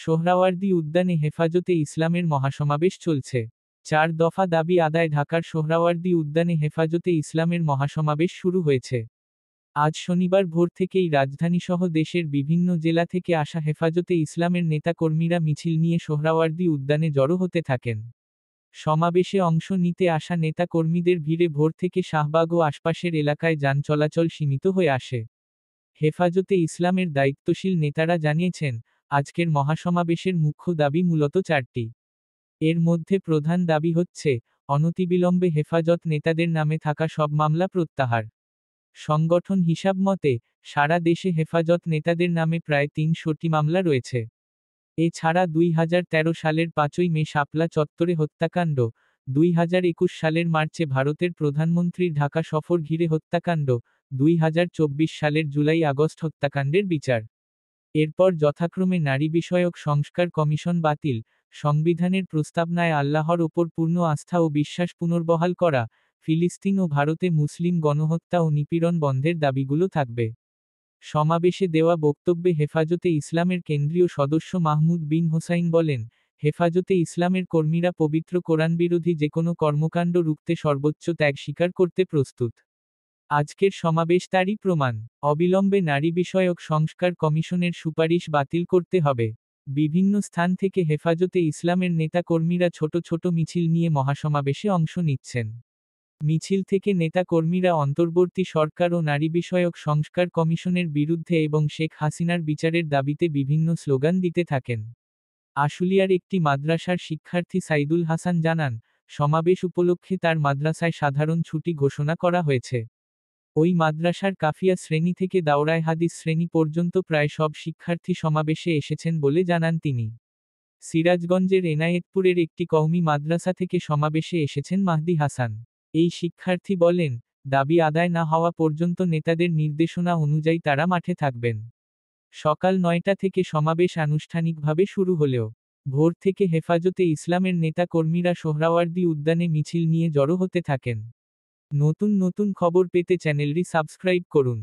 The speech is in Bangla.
সোহরাওয়ার্দী উদ্যানে হেফাজতে ইসলামের মহাসমাবেশ চলছে। 4 দফা দাবি আদায়। ঢাকার সোহরাওয়ার্দী উদ্যানে হেফাজতে ইসলামের মহাসমাবেশ শুরু হয়েছে। আজ শনিবার ভোর থেকেই রাজধানীসহ দেশের বিভিন্ন জেলা থেকে আসা হেফাজতে ইসলামের নেতাকর্মীরা মিছিল নিয়ে সোহরাওয়ার্দী উদ্যানে জড়ো হতে থাকেন। সমাবেশে অংশ নিতে আসা নেতাকর্মীদের ভিড়ে ভোর থেকে শাহবাগ ও আশপাশের এলাকায় যান চলাচল সীমিত হয়ে আসে। হেফাজতে ইসলামের দায়িত্বশীল নেতারা জানিয়েছেন, আজকের মহাসমাবেশের মুখ্য দাবি মূলত 4টি। এর মধ্যে প্রধান দাবি হচ্ছে, অনতিবিলম্বে হেফাজত নেতাদের নামে থাকা সব মামলা প্রত্যাহার। সংগঠন হিসাব মতে, সারা দেশে হেফাজত নেতাদের নামে প্রায় 300টি মামলা রয়েছে। এছাড়া 2013 সালের 5ই মে শাপলা চত্বরে হত্যাকাণ্ড, 2021 সালের মার্চে ভারতের প্রধানমন্ত্রীর ঢাকা সফর ঘিরে হত্যাকাণ্ড, 2024 সালের জুলাই আগস্ট হত্যাকাণ্ডের বিচার। এরপর যথাক্রমে নারী বিষয়ক সংস্কার কমিশন বাতিল, সংবিধানের প্রস্তাবনায় আল্লাহর ওপর পূর্ণ আস্থা ও বিশ্বাস পুনর্বহাল করা, ফিলিস্তিন ও ভারতে মুসলিম গণহত্যা ও নিপীড়ন বন্ধের দাবিগুলো থাকবে। সমাবেশে দেওয়া বক্তব্যে হেফাজতে ইসলামের কেন্দ্রীয় সদস্য মাহমুদ বিন হোসাইন বলেন, হেফাজতে ইসলামের কর্মীরা পবিত্র কোরআনবিরোধী যেকোনো কর্মকাণ্ড রুখতে সর্বোচ্চ ত্যাগ স্বীকার করতে প্রস্তুত। আজকের সমাবেশ তারই প্রমাণ। অবিলম্বে নারী বিষয়ক সংস্কার কমিশনের সুপারিশ বাতিল করতে হবে। বিভিন্ন স্থান থেকে হেফাজতে ইসলামের নেতাকর্মীরা ছোট ছোট মিছিল নিয়ে মহাসমাবেশে অংশ নিচ্ছেন। মিছিল থেকে নেতাকর্মীরা অন্তর্বর্তী সরকার ও নারী বিষয়ক সংস্কার কমিশনের বিরুদ্ধে এবং শেখ হাসিনার বিচারের দাবিতে বিভিন্ন স্লোগান দিতে থাকেন। আশুলিয়ার একটি মাদ্রাসার শিক্ষার্থী সাইদুল হাসান জানান, সমাবেশ উপলক্ষে তার মাদ্রাসায় সাধারণ ছুটি ঘোষণা করা হয়েছে। ওই মাদ্রাসার কাফিয়া শ্রেণী থেকে দাওরায়ে হাদিস শ্রেণী পর্যন্ত প্রায় সব শিক্ষার্থী সমাবেশে এসেছেন বলে জানান তিনি। সিরাজগঞ্জের এনায়েতপুরের একটি কওমি মাদ্রাসা থেকে সমাবেশে এসেছেন মাহদি হাসান। এই শিক্ষার্থী বলেন, দাবি আদায় না হওয়া পর্যন্ত নেতাদের নির্দেশনা অনুযায়ী তারা মাঠে থাকবেন। সকাল 9টা থেকে সমাবেশ আনুষ্ঠানিকভাবে শুরু হলেও ভোর থেকে হেফাজতে ইসলামের নেতা কর্মীরা সোহরাওয়ার্দী উদ্যানে মিছিল নিয়ে জড়ো হতে থাকেন। নতুন নতুন খবর পেতে চ্যানেলটি সাবস্ক্রাইব করুন।